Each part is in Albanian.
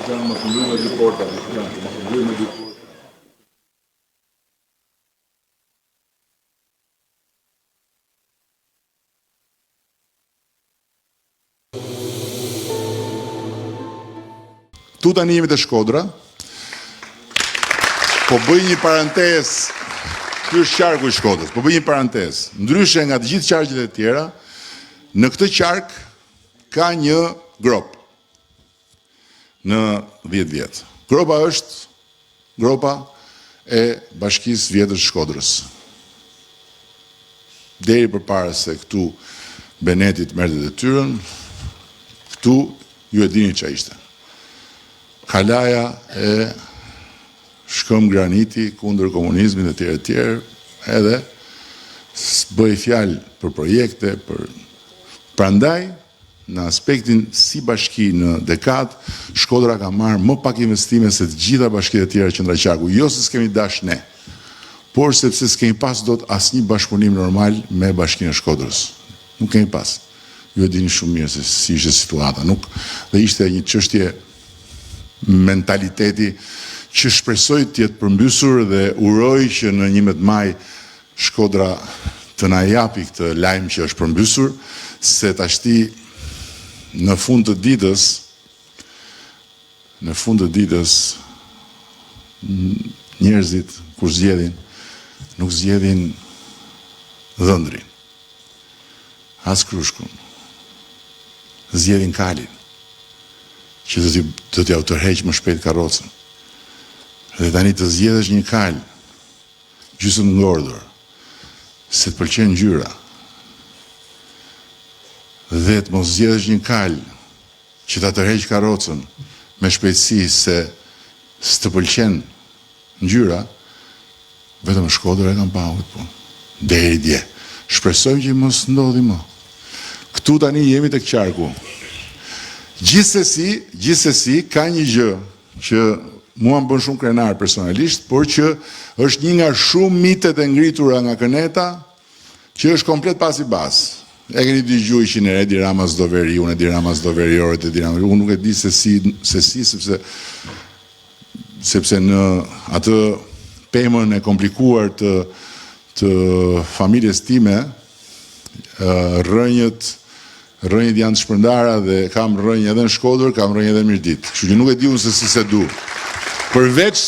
Tu tani jemi të Shkodra, po bëj një parantezë, ky është qarku i Shkodrës, po bëj një parantezë. Ndryshe nga të gjithë qarqet e tjera, në këtë qark ka një grop në 10 vjet. Gropa është gropa e Bashkisë Vjetër Shkodrës. Deri përpara se këtu Benetit merrte detyrën, këtu ju e dini ç'a ishte. Kalaja e shkëm graniti kundër komunizmit e tjerë, edhe bëj fjalë për projekte, prandaj në aspektin si bashki në dekad, Shkodra ka marrë më pak investime se të gjitha bashkitë e tjera qendra qarku, jo se s'kemi dash ne, por sepse s'kemi pas dot asnjë bashkëpunim normal me Bashkinë e Shkodrës. Nuk kemi pas. Ju e dini shumë mirë se si ishte situata, dhe ishte një çështje mentaliteti që shpresoj të jetë përmbysur dhe uroj që në 11 maj Shkodra të na japi këtë lajm që është përmbysur, se tashti në fund të ditës njerëzit kur zgjedhin, nuk zgjedhin dhëndrin, as krushkun, zgjedhin kalin, që do t'ja u tërheq më shpejt karrocën. Dhe tani të zgjedhësh një kal gjysmë ngordhur, se të pëlqen ngjyra, dhe të mos zgjedhësh një kal që ta tërheq karrocën me shpejtësi se s'të pëlqen ngjyra, vetëm Shkodra e kanë paur po. Deri dje. Shpresojmë që mos ndodhi më. Këtu tani jemi tek qarku. Gjithsesi ka një gjë që mua më bën shumë krenar personalisht, por që është një nga shumë mitet e ngritura nga Këneta, që është komplet pas i bas. E keni dëgjuar që Edi Rama s'do veri, unë Edi Rama s'do veri, Edi Rama, unë nuk e di se si sepse në atë pemën e komplikuar të familjes time, rënjët janë të shpërndara dhe kam rënjë edhe në Shkodër, kam rënjë edhe në Mirdit. Kështu që nuk e di unë se si se du. Përveç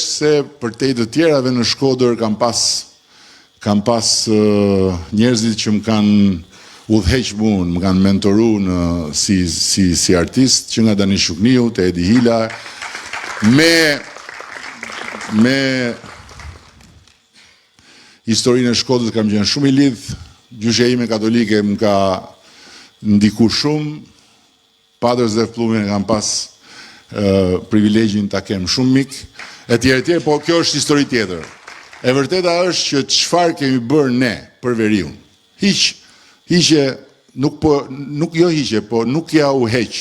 se për te të tjerave në Shkodër kam pas njerëzit që më kanë udhëheq mua, më kanë mentoru si artist, që nga Dani Shukniu, te Edi Hila, me historinë e Shkodrës kam qenë shumë i lidh. Gjyshe ime katolike më ka ndiku shumë, Padër Zef Pllumin kam pas privilegjin ta kem shumë mik, e tjerë, po kjo është histori tjetër. E vërteta është që çfarë kemi bërë ne për veriun. Nuk ja u heq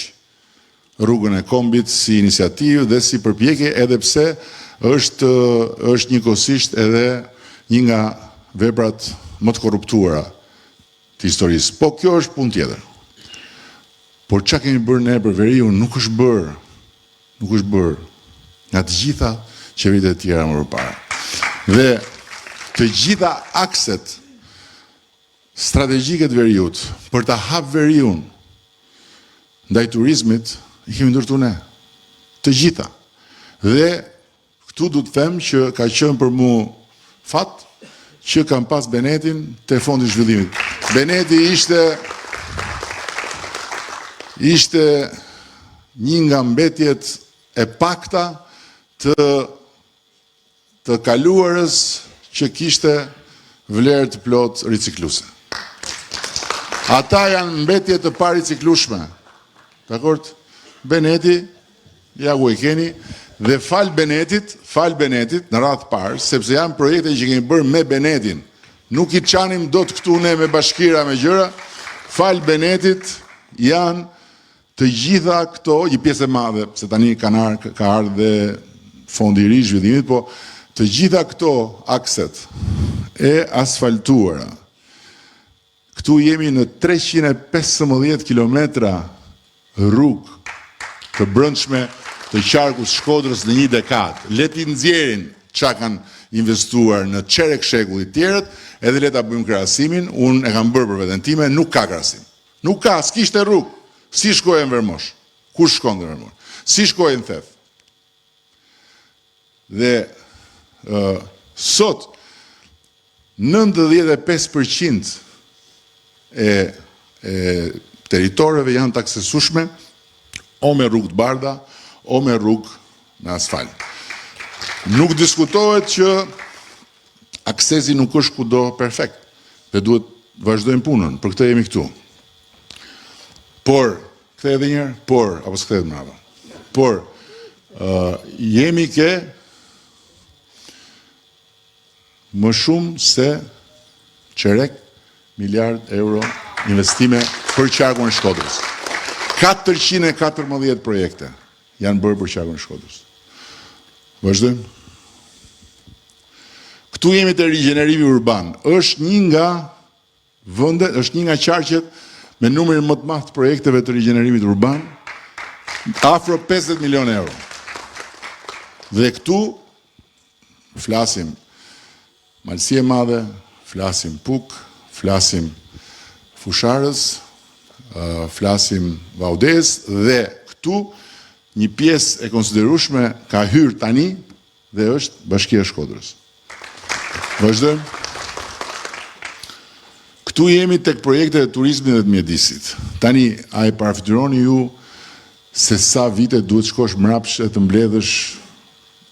rrugën e kombit si iniciativë dhe si përpjekje, edhe pse është njëkohësisht edhe një nga veprat më të korruptuara të historisë. Po kjo është punë tjetër. Por çka kemi bërë ne për veriun nuk është bërë nga të gjitha qeveritë e tjera më përpara. Dhe të gjitha akset strategjike të veriut për ta hapur veriun ndaj turizmit i kemi ndërtuar ne. Të gjitha. Dhe këtu du të them që ka qenë për mua fat që kam pas Benetin te Fondi i Zhvillimit. Beneti ishte një nga mbetjet e pakta të kaluarës që kishte vlerë të plot ricikluese. Ata janë mbetje të pariciklueshme. Dakor? Beneti, ja ku e keni, dhe fal Benetit në radhë parë, sepse janë projekte që kemi bërë me Benetin. Nuk i çanim dot këtu ne me bashkira me gjëra. Fal Benetit janë të gjitha këto, një pjesë e madhe, se tani ka ardhur dhe Fondi i Ri i Zhvillimit, po të gjitha këto akset e asfaltuara. Këtu jemi në 315 kilometra rrugë të brendshme të qarkut Shkodrës në një dekadë. Le t'i nxjerrin çka kanë investuar në çerek shekullit tjerët, edhe le ta bëjmë krahasimin. Unë e kam bërë për veten time, nuk ka krahasim. Nuk ka, s'kishte rrugë. Si shkojë në Vermosh? Ku shkon në Vermosh? Si shkojë në Theth? Dhe sot 95% e territoreve janë të aksesueshme o me rrugë të bardha o me rrugë me asfalt. Nuk diskutohet që aksesi nuk është kudo perfekt dhe duhet vazhdojmë punën, për këtë jemi këtu. Por, kthej edhe një herë, apo s'kthej mbrapa. Por jemi ke më shumë se qerek miliard euro investime për qarkun e Shkodrës. 414 projekte janë bërë për qarkun e Shkodrës. Vazhdojmë. Këtu jemi te rigjenerimi urban. Është një nga vendet, është një nga qarqet me numrin më të madh të projekteve të rigjenerimit urban, afro 50 milion euro. Dhe këtu flasim Malësi e Madhe, flasim Puk, flasim Fusharës, flasim Vaudez, dhe këtu një pjesë e konsiderueshme ka hyrë tani dhe është Bashkia e Shkodrës. Vazhdojmë. Këtu jemi tek projekte e turizmit dhe të mjedisit. Tani, a e parafityroni ju se sa vite duhet shkosh mrapsh e të mbledhësh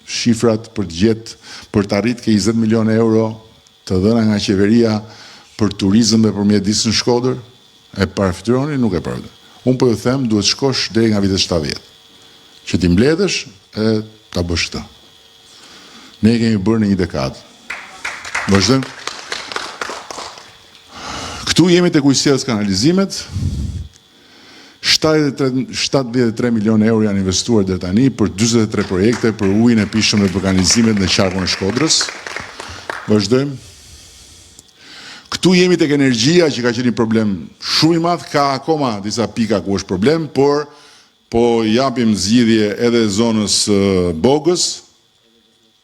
shifrat për të gjetë, për të arritë ke 20 milion euro të dhëna nga qeveria për turizëm dhe për mjedis në Shkodër? E parafityroni? Nuk e parafityroni. Unë po ju them, duhet shkosh deri nga vitet 70. Që ti mbledhësh e ta bësh këtë. Ne kemi bërë në një dekadë. Vazhdojmë. Këtu jemi te kujtësisë kanalizimet. 73 milion euro janë investuar deri tani për 43 projekte për ujin e pishëm dhe për kanalizimet në qarkun e Shkodrës. Vazhdojmë. Këtu jemi tek energjia që ka qenë një problem shumë i madh, ka akoma disa pika ku është problem, por po japim zgjidhje edhe zonës Bogës,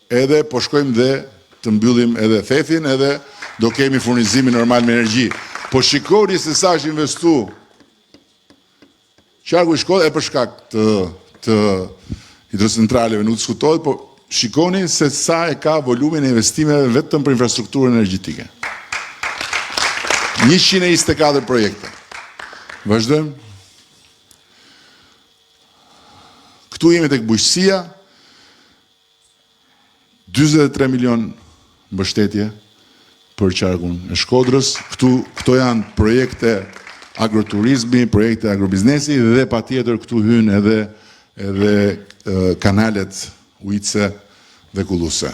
edhe po shkojmë dhe të mbyllim edhe Thethin, edhe do kemi furnizimin normal me energji. Po shikoni se sa është investu qarku i Shkodrës, e për shkak të hidrocentraleve nuk diskutohet, po shikoni se sa e ka volumin e investimeve vetëm për infrastrukturën energjetike. 124 projekte. Vazhdojmë. Këtu jemi tek bujqësia, 43 milion mbështetje për qarkun e Shkodrës. Këto janë projekte agroturizmi, projekte agrobiznesi dhe patjetër këtu hyn edhe kanalet ujitse dhe kulluse.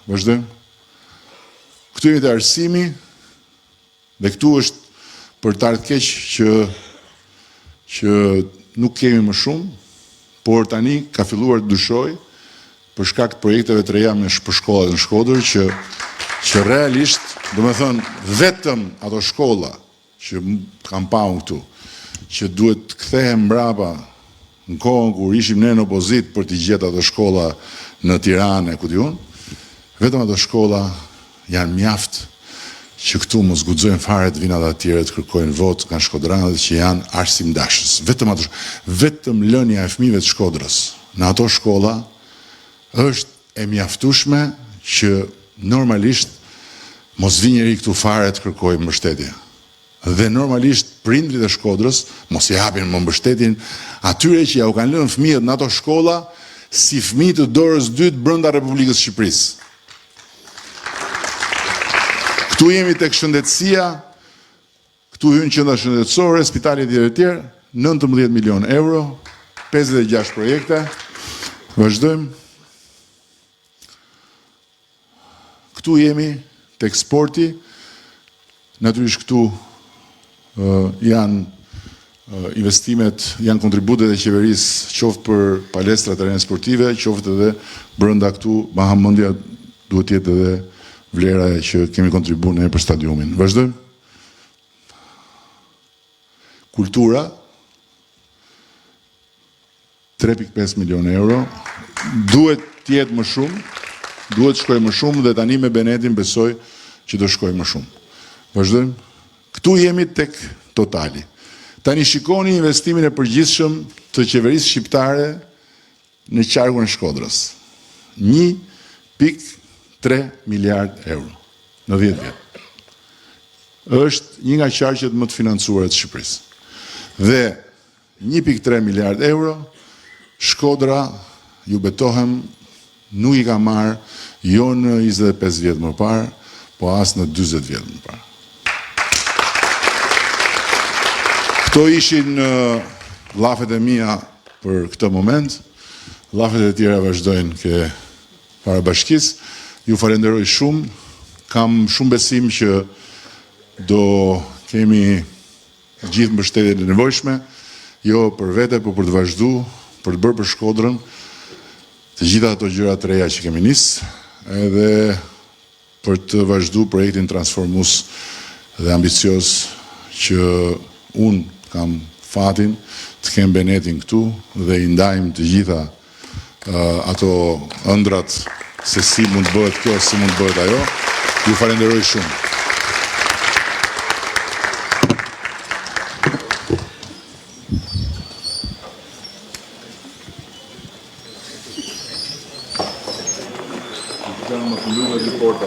Vazhdojmë. Këtu jemi te arsimi dhe këtu është për të ardhur keq që nuk kemi më shumë, por tani ka filluar të dyshoj për shkak të projekteve të reja me shkollat në Shkodër që realisht, domethënë vetëm ato shkolla që kam pa unë këtu, që duhet të kthehem mbrapa në kohën kur ishim ne në opozit për t'i gjetë ato shkolla në Tiranë e ku diun, vetëm ato shkolla janë mjaft që këtu mos guxojnë fare të vinë ata të tjerë të kërkojnë votë nga shkodranët që janë arsimdashës. Vetëm lënia e fëmijëve të Shkodrës në ato shkolla është e mjaftueshme që normalisht mos vi njëri këtu fare të kërkojë mbështetje. Dhe normalisht prindrit e Shkodrës mos i japin më mbështetjen atyre që ja u kanë lënë fëmijët në ato shkolla si fëmijë të dorës dytë brenda Republikës së Shqipërisë. Këtu jemi tek shëndetësia, këtu hyn qendra shëndetësore, spitale e tjerë, 19 milion euro, 56 projekte. Vazhdojmë. Këtu jemi tek sporti. Natyrisht këtu janë investimet, janë kontributet e qeverisë, qoftë për palestra terene sportive, qoftë edhe brenda këtu, Mahamendja duhet jetë edhe vlera që kemi kontribuar ne për stadiumin. Vazhdojmë. Kultura, 3.5 milion euro. Duhet tjetë më shumë, duhet shkoj më shumë dhe tani me Benetin besoj që do shkoj më shumë. Vazhdojmë. Këtu jemi tek totali. Tani shikoni investimin e përgjithshëm të qeverisë shqiptare në qarkun e Shkodrës. 1.3 miliard euro në 10 vjet. Është një nga qarqet më të financuara të Shqipërisë. Dhe 1.3 miliard euro, Shkodra, ju betohem, nuk i ka marrë jo në 25 vjet më parë, po as në 40 vjet më parë. Këto ishin llafet e mia për këtë moment. Llafet e tjera vazhdojnë ke parabashkisë. Ju falenderoj shumë. Kam shumë besim që do kemi gjithë mbështetjet e nevojshme, jo për vete, por për të vazhduar, për të bërë për Shkodrën të gjitha ato gjëra të reja që kemi nisë, edhe për të vazhduar projektin transformues dhe ambicios që unë kam fatin të kem Benetin këtu dhe i ndajmë të gjitha ato ëndrat se si mund bëhet kjo, si mund bëhet ajo. Ju falenderoj shumë. Më të mbyllë me dy porta,